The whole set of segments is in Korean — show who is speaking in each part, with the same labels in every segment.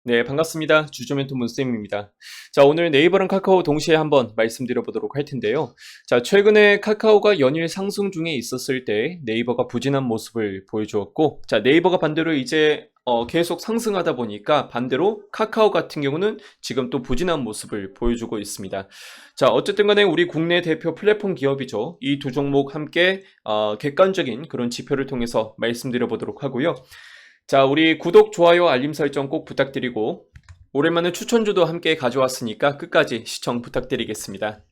Speaker 1: 네, 반갑습니다. 주조멘토 문쌤입니다. 자, 오늘 네이버랑 카카오 동시에 한번 말씀드려보도록 할 텐데요. 자, 최근에 카카오가 연일 상승 중에 있었을 때 네이버가 부진한 모습을 보여주었고, 자, 네이버가 반대로 이제 계속 상승하다 보니까 반대로 카카오 같은 경우는 지금 또 부진한 모습을 보여주고 있습니다. 자, 어쨌든 간에 우리 국내 대표 플랫폼 기업이죠. 이 두 종목 함께 객관적인 그런 지표를 통해서 말씀드려보도록 하고요. 자, 우리 구독, 좋아요, 알림 설정 꼭 부탁드리고 오랜만에 추천주도 함께 가져왔으니까 끝까지 시청 부탁드리겠습니다.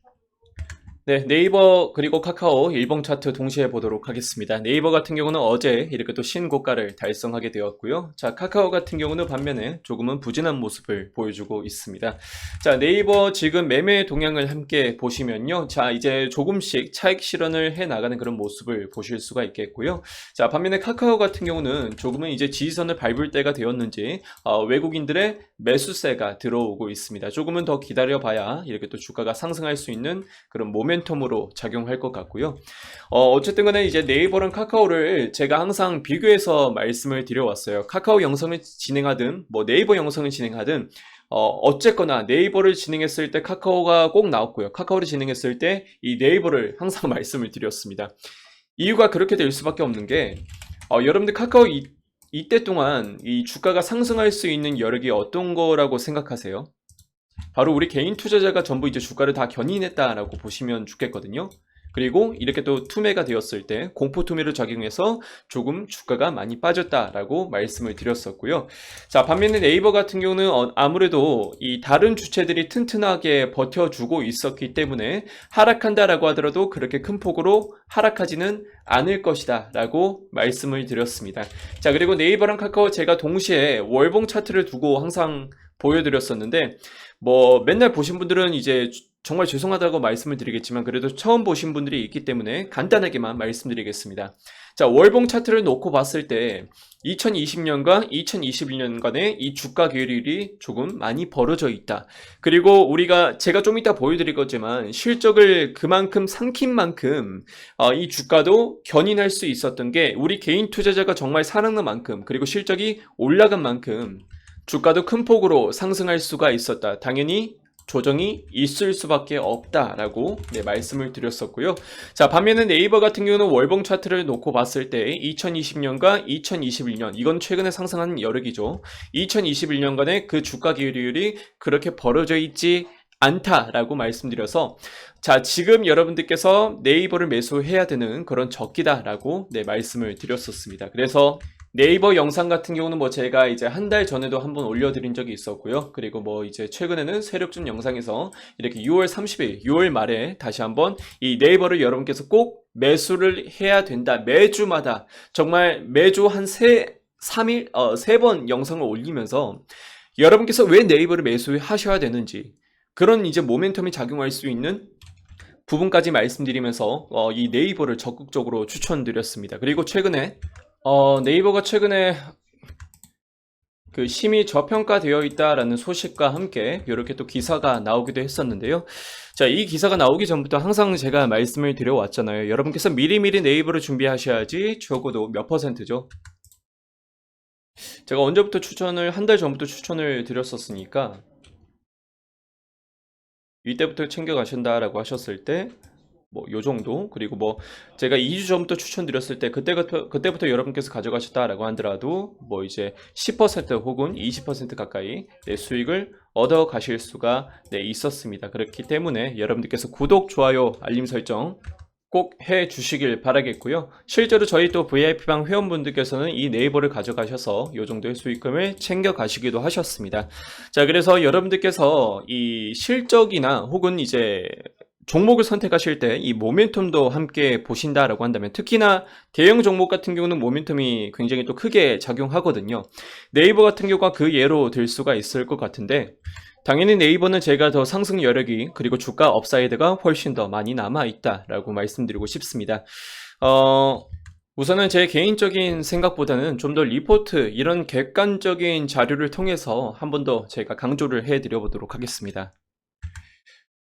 Speaker 1: 네, 네이버 그리고 카카오 일봉 차트 동시에 보도록 하겠습니다. 네이버 같은 경우는 어제 이렇게 또 신고가를 달성하게 되었고요. 자, 카카오 같은 경우는 반면에 조금은 부진한 모습을 보여주고 있습니다. 자, 네이버 지금 매매 동향을 함께 보시면요. 자, 이제 조금씩 차익 실현을 해 나가는 그런 모습을 보실 수가 있겠고요. 자, 반면에 카카오 같은 경우는 조금은 이제 지지선을 밟을 때가 되었는지 외국인들의 매수세가 들어오고 있습니다. 조금은 더 기다려봐야 이렇게 또 주가가 상승할 수 있는 그런 모멘텀으로 작용할 것 같고요. 어쨌든 간에 이제 네이버랑 카카오를 제가 항상 비교해서 말씀을 드려왔어요. 카카오 영상을 진행하든 뭐 네이버 영상을 진행하든 어쨌거나 네이버를 진행했을 때 카카오가 꼭 나왔고요. 카카오를 진행했을 때 이 네이버를 항상 말씀을 드렸습니다. 이유가 그렇게 될 수밖에 없는 게 여러분들 카카오 이때 동안 이 주가가 상승할 수 있는 여력이 어떤 거라고 생각하세요? 바로 우리 개인 투자자가 전부 이제 주가를 다 견인했다라고 보시면 좋겠거든요. 그리고 이렇게 또 투매가 되었을 때 공포 투매를 작용해서 조금 주가가 많이 빠졌다라고 말씀을 드렸었고요. 자, 반면에 네이버 같은 경우는 아무래도 이 다른 주체들이 튼튼하게 버텨주고 있었기 때문에 하락한다라고 하더라도 그렇게 큰 폭으로 하락하지는 않을 것이다 라고 말씀을 드렸습니다. 자, 그리고 네이버랑 카카오 제가 동시에 월봉 차트를 두고 항상 보여드렸었는데 뭐 맨날 보신 분들은 이제 정말 죄송하다고 말씀을 드리겠지만 그래도 처음 보신 분들이 있기 때문에 간단하게만 말씀드리겠습니다. 자, 월봉 차트를 놓고 봤을 때 2020년과 2021년간의 이 주가 괴율이 조금 많이 벌어져 있다. 그리고 우리가 제가 좀 이따 보여드릴 거지만 실적을 그만큼 삼킨 만큼 이 주가도 견인할 수 있었던 게 우리 개인 투자자가 정말 사랑하는 만큼 그리고 실적이 올라간 만큼 주가도 큰 폭으로 상승할 수가 있었다. 당연히 조정이 있을 수밖에 없다라고 말씀을 드렸었고요. 자, 반면에 네이버 같은 경우는 월봉 차트를 놓고 봤을 때 2020년과 2021년 이건 최근에 상승한 여력이죠. 2021년간의 그 주가 기울율이 그렇게 벌어져 있지 않다라고 말씀드려서 자, 지금 여러분들께서 네이버를 매수해야 되는 그런 적기다라고 말씀을 드렸었습니다. 그래서 네이버 영상 같은 경우는 뭐 제가 이제 한 달 전에도 한번 올려드린 적이 있었고요. 그리고 뭐 이제 최근에는 세력준 영상에서 이렇게 6월 30일, 6월 말에 다시 한번 이 네이버를 여러분께서 꼭 매수를 해야 된다. 매주마다 정말 매주 한 3일, 3번 영상을 올리면서 여러분께서 왜 네이버를 매수하셔야 되는지 그런 이제 모멘텀이 작용할 수 있는 부분까지 말씀드리면서 이 네이버를 적극적으로 추천드렸습니다. 그리고 최근에 네이버가 최근에 그 심히 저평가되어 있다라는 소식과 함께 이렇게 또 기사가 나오기도 했었는데요. 자, 이 기사가 나오기 전부터 항상 제가 말씀을 드려왔잖아요. 여러분께서 미리미리 네이버를 준비하셔야지 적어도 몇 퍼센트죠. 제가 언제부터 한 달 전부터 추천을 드렸었으니까 이때부터 챙겨가신다라고 하셨을 때 뭐 요 정도 그리고 뭐 제가 2주 전부터 추천드렸을 때 그때부터 여러분께서 가져가셨다라고 하더라도 뭐 이제 10% 혹은 20% 가까이 수익을 얻어 가실 수가 있었습니다. 그렇기 때문에 여러분들께서 구독, 좋아요, 알림 설정 꼭 해 주시길 바라겠고요. 실제로 저희 또 VIP방 회원분들께서는 이 네이버를 가져가셔서 요 정도의 수익금을 챙겨 가시기도 하셨습니다. 자, 그래서 여러분들께서 이 실적이나 혹은 이제 종목을 선택하실 때 이 모멘텀도 함께 보신다라고 한다면 특히나 대형 종목 같은 경우는 모멘텀이 굉장히 또 크게 작용하거든요. 네이버 같은 경우가 그 예로 들 수가 있을 것 같은데 당연히 네이버는 제가 더 상승 여력이 그리고 주가 업사이드가 훨씬 더 많이 남아있다라고 말씀드리고 싶습니다. 우선은 제 개인적인 생각보다는 좀 더 리포트 이런 객관적인 자료를 통해서 한 번 더 제가 강조를 해드려 보도록 하겠습니다.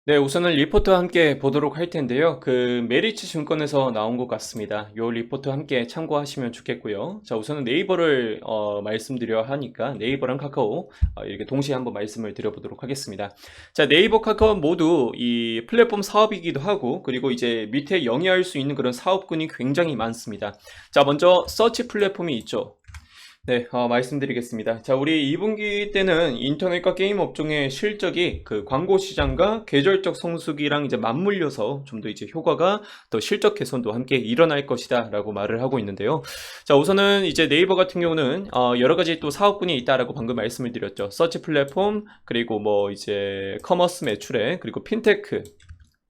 Speaker 1: 네, 우선은 리포트 함께 보도록 할 텐데요. 그 메리츠 증권에서 나온 것 같습니다. 요 리포트 함께 참고하시면 좋겠고요. 자, 우선은 네이버를 말씀드려 하니까 네이버랑 카카오 이렇게 동시에 한번 말씀을 드려보도록 하겠습니다. 자, 네이버, 카카오 모두 이 플랫폼 사업이기도 하고, 그리고 이제 밑에 영위할 수 있는 그런 사업군이 굉장히 많습니다. 자, 먼저 서치 플랫폼이 있죠. 네, 말씀드리겠습니다. 자, 우리 2분기 때는 인터넷과 게임 업종의 실적이 그 광고 시장과 계절적 성수기랑 이제 맞물려서 좀 더 이제 효과가 더 실적 개선도 함께 일어날 것이다 라고 말을 하고 있는데요. 자, 우선은 이제 네이버 같은 경우는 여러 가지 또 사업군이 있다라고 방금 말씀을 드렸죠. 서치 플랫폼, 그리고 뭐 이제 커머스 매출액, 그리고 핀테크,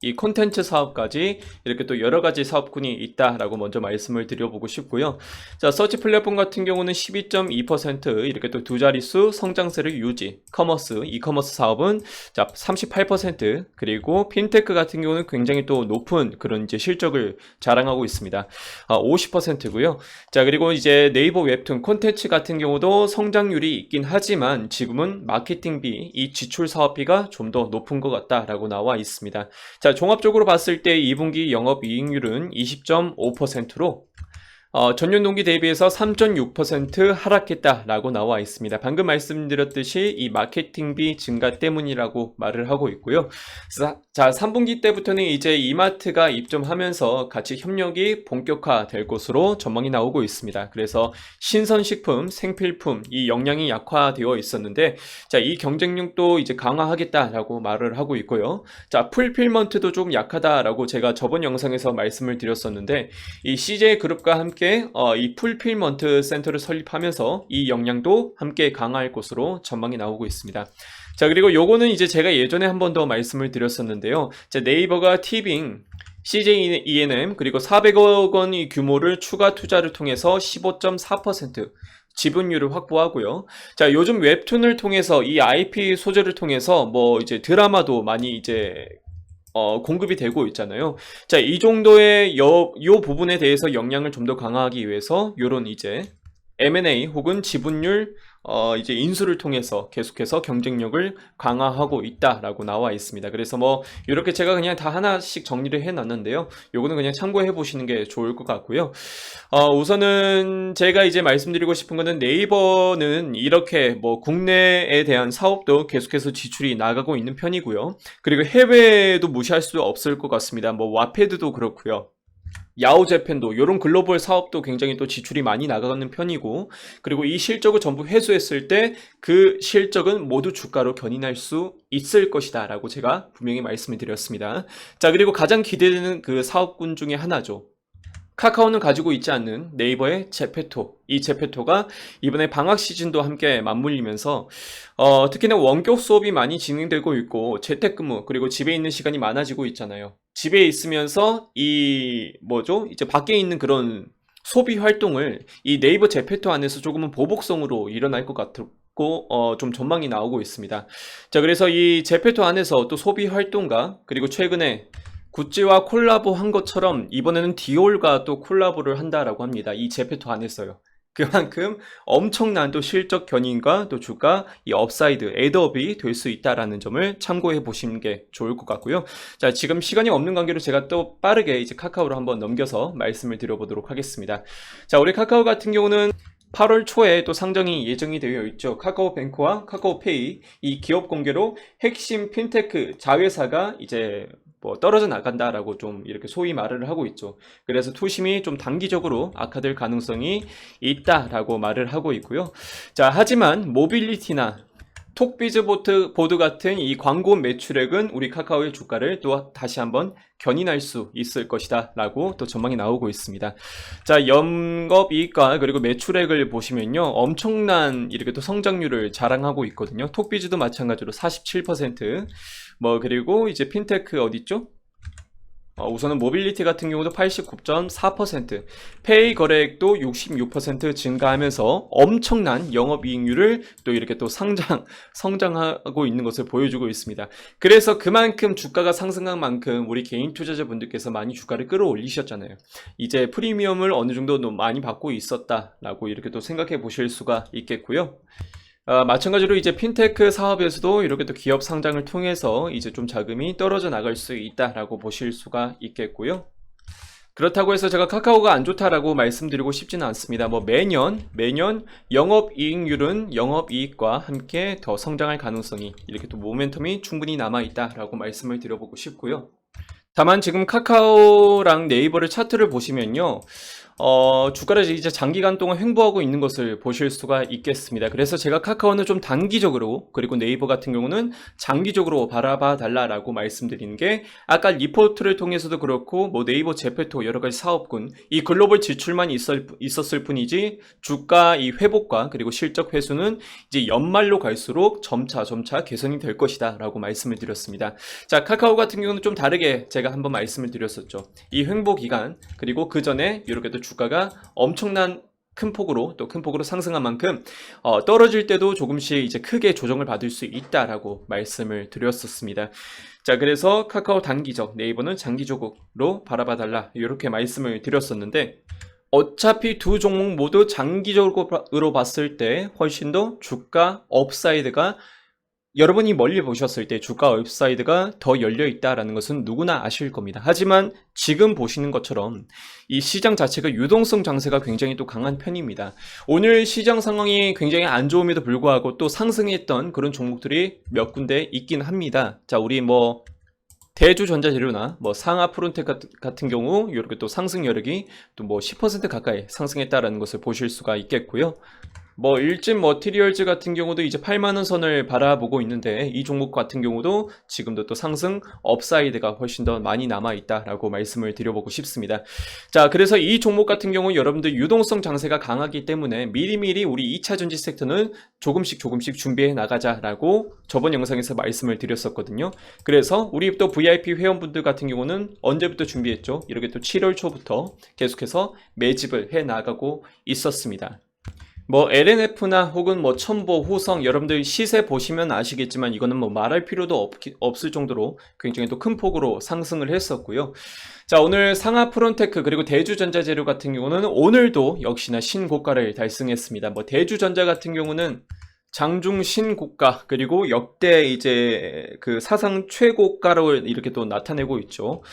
Speaker 1: 이 콘텐츠 사업까지 이렇게 또 여러 가지 사업군이 있다라고 먼저 말씀을 드려보고 싶고요. 자, 서치 플랫폼 같은 경우는 12.2% 이렇게 또 두 자릿수 성장세를 유지. 커머스, 이커머스 사업은 자, 38%, 그리고 핀테크 같은 경우는 굉장히 또 높은 그런 이제 실적을 자랑하고 있습니다. 50%고요. 자, 그리고 이제 네이버 웹툰 콘텐츠 같은 경우도 성장률이 있긴 하지만 지금은 마케팅비, 이 지출 사업비가 좀 더 높은 것 같다라고 나와 있습니다. 자, 종합적으로 봤을 때 2분기 영업이익률은 20.5%로 전년 동기 대비해서 3.6% 하락했다라고 나와 있습니다. 방금 말씀드렸듯이 이 마케팅비 증가 때문이라고 말을 하고 있고요. 자, 3분기 때부터는 이제 이마트가 입점하면서 같이 협력이 본격화될 것으로 전망이 나오고 있습니다. 그래서 신선식품, 생필품 이 역량이 약화되어 있었는데, 자, 이 경쟁력도 이제 강화하겠다라고 말을 하고 있고요. 자, 풀필먼트도 좀 약하다라고 제가 저번 영상에서 말씀을 드렸었는데, 이 CJ 그룹과 함께 이 풀필먼트 센터를 설립하면서 이 역량도 함께 강화할 것으로 전망이 나오고 있습니다. 자, 그리고 요거는 이제 제가 예전에 한 번 더 말씀을 드렸었는데요. 자, 네이버가 티빙, CJ ENM 그리고 400억 원의 규모를 추가 투자를 통해서 15.4% 지분율을 확보하고요. 자, 요즘 웹툰을 통해서 이 IP 소재를 통해서 뭐 이제 드라마도 많이 이제 공급이 되고 있잖아요. 자, 이 정도의 요 부분에 대해서 역량을 좀 더 강화하기 위해서 요런 이제 M&A 혹은 지분율 이제 인수를 통해서 계속해서 경쟁력을 강화하고 있다라고 나와 있습니다. 그래서 뭐 이렇게 제가 그냥 다 하나씩 정리를 해 놨는데요. 요거는 그냥 참고해 보시는 게 좋을 것 같고요. 우선은 제가 이제 말씀드리고 싶은 거는 네이버는 이렇게 뭐 국내에 대한 사업도 계속해서 지출이 나가고 있는 편이고요. 그리고 해외도 무시할 수 없을 것 같습니다. 뭐 와패드도 그렇고요. 야오재팬도 이런 글로벌 사업도 굉장히 또 지출이 많이 나가는 편이고, 그리고 이 실적을 전부 회수했을 때 그 실적은 모두 주가로 견인할 수 있을 것이다 라고 제가 분명히 말씀을 드렸습니다. 자, 그리고 가장 기대되는 그 사업군 중에 하나죠. 카카오는 가지고 있지 않는 네이버의 제페토, 이 제페토가 이번에 방학 시즌도 함께 맞물리면서 특히나 원격 수업이 많이 진행되고 있고 재택근무, 그리고 집에 있는 시간이 많아지고 있잖아요. 집에 있으면서 이 뭐죠? 이제 밖에 있는 그런 소비 활동을 이 네이버 제페토 안에서 조금은 보복성으로 일어날 것 같고 좀 전망이 나오고 있습니다. 자, 그래서 이 제페토 안에서 또 소비 활동가, 그리고 최근에 구찌와 콜라보 한 것처럼 이번에는 디올과 또 콜라보를 한다라고 합니다. 이 제페토 안에서요. 그만큼 엄청난 또 실적 견인과 또 주가 이 업사이드, 애드업이 될 수 있다라는 점을 참고해 보시는 게 좋을 것 같고요. 자, 지금 시간이 없는 관계로 제가 또 빠르게 이제 카카오로 한번 넘겨서 말씀을 드려보도록 하겠습니다. 자, 우리 카카오 같은 경우는 8월 초에 또 상장이 예정이 되어 있죠. 카카오뱅크와 카카오페이 이 기업 공개로 핵심 핀테크 자회사가 이제 뭐 떨어져 나간다라고 좀 이렇게 소위 말을 하고 있죠. 그래서 투심이 좀 단기적으로 악화될 가능성이 있다라고 말을 하고 있고요. 자, 하지만 모빌리티나 톡비즈 보드 같은 이 광고 매출액은 우리 카카오의 주가를 또 다시 한번 견인할 수 있을 것이다 라고 또 전망이 나오고 있습니다. 자, 영업이익과 그리고 매출액을 보시면요, 엄청난 이렇게 또 성장률을 자랑하고 있거든요. 톡비즈도 마찬가지로 47%, 뭐 그리고 이제 핀테크 어딨죠? 우선은 모빌리티 같은 경우도 89.4%, 페이 거래액도 66% 증가하면서 엄청난 영업이익률을 또 이렇게 또 성장하고 있는 것을 보여주고 있습니다. 그래서 그만큼 주가가 상승한 만큼 우리 개인 투자자분들께서 많이 주가를 끌어올리셨잖아요. 이제 프리미엄을 어느 정도 많이 받고 있었다라고 이렇게 또 생각해 보실 수가 있겠고요. 마찬가지로 이제 핀테크 사업에서도 이렇게 또 기업 상장을 통해서 이제 좀 자금이 떨어져 나갈 수 있다라고 보실 수가 있겠고요. 그렇다고 해서 제가 카카오가 안 좋다라고 말씀드리고 싶지는 않습니다. 뭐 매년 영업이익률은 영업이익과 함께 더 성장할 가능성이 이렇게 또 모멘텀이 충분히 남아있다라고 말씀을 드려보고 싶고요. 다만 지금 카카오랑 네이버를 차트를 보시면요. 주가를 이제 장기간 동안 횡보하고 있는 것을 보실 수가 있겠습니다. 그래서 제가 카카오는 좀 단기적으로, 그리고 네이버 같은 경우는 장기적으로 바라봐 달라라고 말씀드리는 게, 아까 리포트를 통해서도 그렇고 뭐 네이버 제페토 여러 가지 사업군, 이 글로벌 지출만 있었을 뿐이지 주가 이 회복과 그리고 실적 회수는 이제 연말로 갈수록 점차 개선이 될 것이다 라고 말씀을 드렸습니다. 자, 카카오 같은 경우는 좀 다르게 제가 한번 말씀을 드렸었죠. 이 횡보 기간, 그리고 그 전에 이렇게 또 주가가 엄청난 큰 폭으로 상승한 만큼 떨어질 때도 조금씩 이제 크게 조정을 받을 수 있다라고 말씀을 드렸었습니다. 자, 그래서 카카오 단기적, 네이버는 장기적으로 바라봐달라 이렇게 말씀을 드렸었는데, 어차피 두 종목 모두 장기적으로 봤을 때 훨씬 더 주가 업사이드가, 여러분이 멀리 보셨을 때 주가 업사이드가 더 열려 있다라는 것은 누구나 아실 겁니다. 하지만 지금 보시는 것처럼 이 시장 자체가 유동성 장세가 굉장히 또 강한 편입니다. 오늘 시장 상황이 굉장히 안 좋음에도 불구하고 또 상승했던 그런 종목들이 몇 군데 있긴 합니다. 자, 우리 뭐 대주전자재료나 뭐 상하 프론텍 같은 경우 이렇게 또 상승 여력이 또 뭐 10% 가까이 상승했다라는 것을 보실 수가 있겠고요. 뭐 일진 머티리얼즈 같은 경우도 이제 8만원 선을 바라보고 있는데, 이 종목 같은 경우도 지금도 또 상승 업사이드가 훨씬 더 많이 남아있다라고 말씀을 드려보고 싶습니다. 자, 그래서 이 종목 같은 경우 여러분들 유동성 장세가 강하기 때문에 미리미리 우리 2차전지 섹터는 조금씩 준비해 나가자라고 저번 영상에서 말씀을 드렸었거든요. 그래서 우리 또 VIP 회원분들 같은 경우는 언제부터 준비했죠? 이렇게 또 7월 초부터 계속해서 매집을 해 나가고 있었습니다. 뭐 LNF나 혹은 뭐 첨보, 호성, 여러분들 시세 보시면 아시겠지만 이거는 뭐 말할 필요도 없을 정도로 굉장히 또 큰 폭으로 상승을 했었고요. 자, 오늘 상하 프론테크 그리고 대주전자재료 같은 경우는 오늘도 역시나 신고가를 달성했습니다. 뭐 대주전자 같은 경우는 장중 신고가, 그리고 역대 이제 그 사상 최고가로 이렇게 또 나타내고 있죠.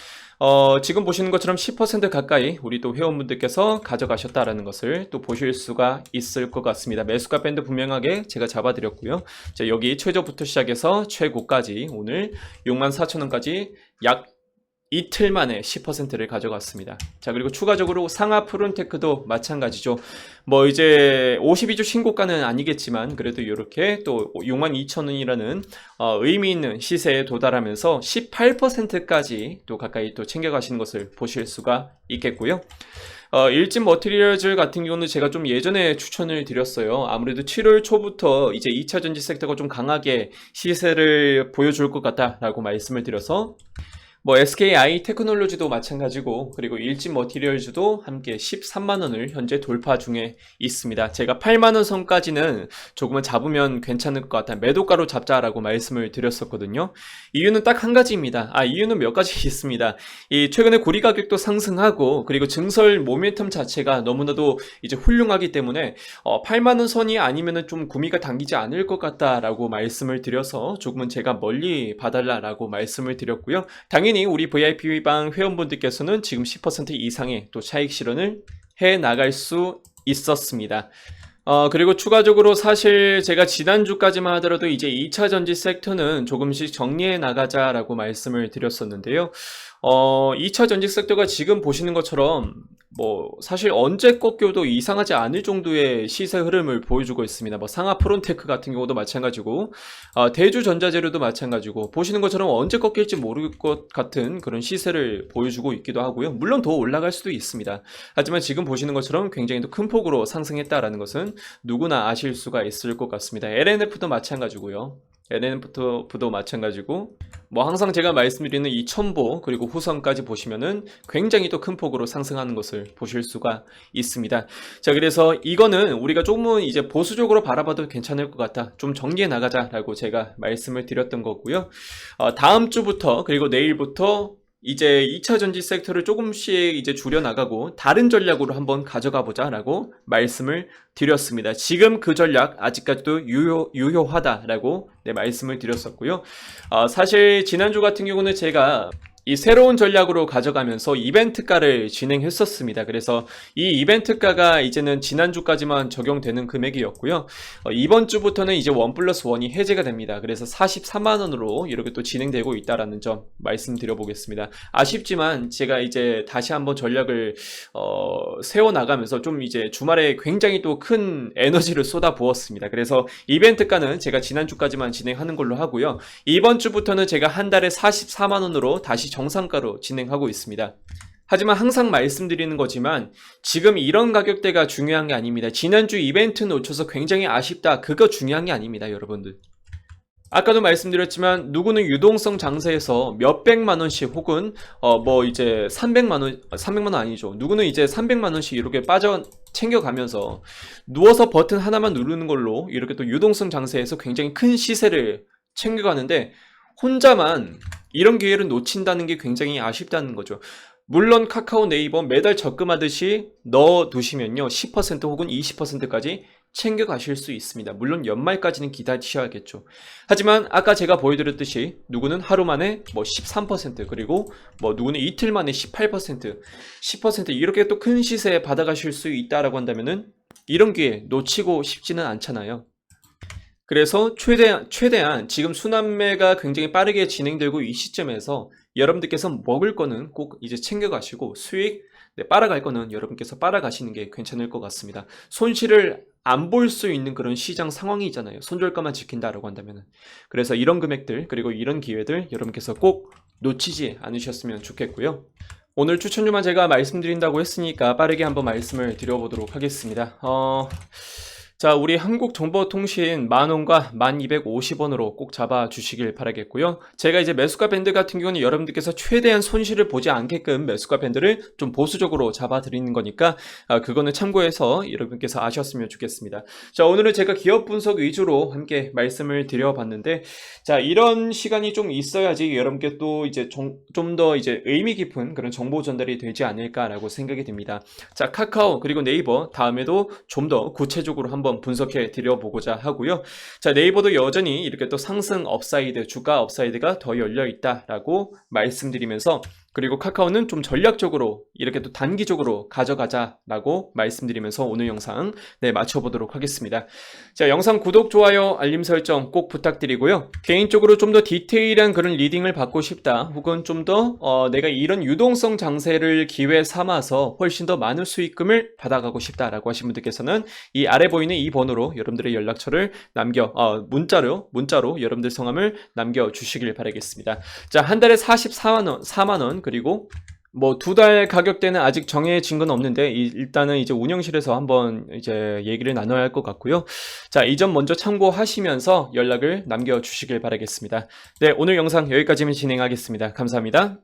Speaker 1: 지금 보시는 것처럼 10% 가까이 우리 또 회원분들께서 가져가셨다라는 것을 또 보실 수가 있을 것 같습니다. 매수가 밴드 분명하게 제가 잡아드렸고요. 자, 여기 최저부터 시작해서 최고까지 오늘 64,000원까지 약 이틀 만에 10%를 가져갔습니다. 자, 그리고 추가적으로 상하 프론테크도 마찬가지죠. 뭐 이제 52주 신고가는 아니겠지만 그래도 이렇게 또 62,000원이라는 의미 있는 시세에 도달하면서 18%까지 또 가까이 또 챙겨가시는 것을 보실 수가 있겠고요. 일진 머티리얼즈 같은 경우는 제가 좀 예전에 추천을 드렸어요. 아무래도 7월 초부터 이제 2차 전지 섹터가 좀 강하게 시세를 보여줄 것 같다라고 말씀을 드려서, 뭐 SKI 테크놀로지도 마찬가지고 그리고 일진 머티리얼즈도 함께 13만원을 현재 돌파 중에 있습니다. 제가 8만원 선까지는 조금은 잡으면 괜찮을 것 같아, 매도가로 잡자라고 말씀을 드렸었거든요. 이유는 딱 한 가지입니다. 이유는 몇 가지 있습니다. 이 최근에 고리 가격도 상승하고 그리고 증설 모멘텀 자체가 너무나도 이제 훌륭하기 때문에 8만원 선이 아니면은 좀 구미가 당기지 않을 것 같다라고 말씀을 드려서 조금은 제가 멀리 봐달라라고 말씀을 드렸고요. 당연히 우리 VIP방 회원분들께서는 지금 10% 이상의 또 차익 실현을 해 나갈 수 있었습니다. 그리고 추가적으로 사실 제가 지난주까지만 하더라도 이제 2차 전지 섹터는 조금씩 정리해 나가자라고 말씀을 드렸었는데요. 2차 전지 섹터가 지금 보시는 것처럼 뭐 사실 언제 꺾여도 이상하지 않을 정도의 시세 흐름을 보여주고 있습니다. 뭐 상하 프론테크 같은 경우도 마찬가지고 대주전자재료도 마찬가지고 보시는 것처럼 언제 꺾일지 모를 것 같은 그런 시세를 보여주고 있기도 하고요. 물론 더 올라갈 수도 있습니다. 하지만 지금 보시는 것처럼 굉장히 또 큰 폭으로 상승했다라는 것은 누구나 아실 수가 있을 것 같습니다. LNF도 마찬가지고요. LNF도 마찬가지고 뭐 항상 제가 말씀드리는 이 첨보 그리고 후성까지 보시면은 굉장히 또 큰 폭으로 상승하는 것을 보실 수가 있습니다. 자, 그래서 이거는 우리가 조금은 이제 보수적으로 바라봐도 괜찮을 것 같아, 좀 정리해 나가자라고 제가 말씀을 드렸던 거고요. 다음 주부터 그리고 내일부터 이제 2차 전지 섹터를 조금씩 이제 줄여나가고 다른 전략으로 한번 가져가 보자라고 말씀을 드렸습니다. 지금 그 전략 아직까지도 유효하다라고 네, 말씀을 드렸었고요. 사실 지난주 같은 경우는 제가 이 새로운 전략으로 가져가면서 이벤트가를 진행했었습니다. 그래서 이 이벤트가가 이제는 지난주까지만 적용되는 금액이었고요. 이번 주부터는 이제 1+1이 해제가 됩니다. 그래서 44만원으로 이렇게 또 진행되고 있다라는 점 말씀드려 보겠습니다. 아쉽지만 제가 이제 다시 한번 전략을 세워나가면서 좀 이제 주말에 굉장히 또 큰 에너지를 쏟아 부었습니다. 그래서 이벤트가는 제가 지난주까지만 진행하는 걸로 하고요. 이번 주부터는 제가 한 달에 44만원으로 다시 정상가로 진행하고 있습니다. 하지만 항상 말씀드리는 거지만 지금 이런 가격대가 중요한 게 아닙니다. 지난주 이벤트 놓쳐서 굉장히 아쉽다. 그거 중요한 게 아닙니다, 여러분들. 아까도 말씀드렸지만 누구는 유동성 장세에서 몇백만 원씩 혹은 뭐 이제 300만 원 아니죠. 누구는 이제 300만 원씩 이렇게 빠져 챙겨가면서 누워서 버튼 하나만 누르는 걸로 이렇게 또 유동성 장세에서 굉장히 큰 시세를 챙겨가는데 혼자만 이런 기회를 놓친다는 게 굉장히 아쉽다는 거죠. 물론 카카오 네이버 매달 적금하듯이 넣어두시면요 10% 혹은 20%까지 챙겨가실 수 있습니다. 물론 연말까지는 기다리셔야겠죠. 하지만 아까 제가 보여드렸듯이 누구는 하루 만에 뭐 13% 그리고 뭐 누구는 이틀 만에 18% 10% 이렇게 또 큰 시세에 받아가실 수 있다라고 한다면은 이런 기회 놓치고 싶지는 않잖아요. 그래서 최대한 지금 순환매가 굉장히 빠르게 진행되고 이 시점에서 여러분들께서 먹을 거는 꼭 이제 챙겨가시고 수익 빨아갈 거는 여러분께서 빨아가시는 게 괜찮을 것 같습니다. 손실을 안 볼 수 있는 그런 시장 상황이잖아요. 손절가만 지킨다라고 한다면. 그래서 이런 금액들 그리고 이런 기회들 여러분께서 꼭 놓치지 않으셨으면 좋겠고요. 오늘 추천주만 제가 말씀드린다고 했으니까 빠르게 한번 말씀을 드려보도록 하겠습니다. 자, 우리 한국정보통신 10,000원과 1250원으로 꼭 잡아주시길 바라겠고요. 제가 이제 매수가 밴드 같은 경우는 여러분들께서 최대한 손실을 보지 않게끔 매수가 밴드를 좀 보수적으로 잡아드리는 거니까 그거는 참고해서 여러분께서 아셨으면 좋겠습니다. 자, 오늘은 제가 기업 분석 위주로 함께 말씀을 드려봤는데 자, 이런 시간이 좀 있어야지 여러분께 또 이제 좀 더 이제 의미 깊은 그런 정보 전달이 되지 않을까라고 생각이 듭니다. 자, 카카오 그리고 네이버 다음에도 좀 더 구체적으로 한번 분석해 드려보고자 하고요. 자, 네이버도 여전히 이렇게 또 상승 업사이드, 주가 업사이드가 더 열려 있다라고 말씀드리면서 그리고 카카오는 좀 전략적으로 이렇게 또 단기적으로 가져가자라고 말씀드리면서 오늘 영상 마쳐보도록 하겠습니다. 자, 영상 구독, 좋아요, 알림 설정 꼭 부탁드리고요. 개인적으로 좀 더 디테일한 그런 리딩을 받고 싶다 혹은 좀 더 내가 이런 유동성 장세를 기회 삼아서 훨씬 더 많은 수익금을 받아가고 싶다라고 하신 분들께서는 이 아래 보이는 이 번호로 여러분들의 연락처를 문자로 여러분들 성함을 남겨주시길 바라겠습니다. 자, 한 달에 4만원 그리고 뭐 2달 가격대는 아직 정해진 건 없는데 일단은 이제 운영실에서 한번 이제 얘기를 나눠야 할 것 같고요. 자, 이 점 먼저 참고하시면서 연락을 남겨주시길 바라겠습니다. 네, 오늘 영상 여기까지만 진행하겠습니다. 감사합니다.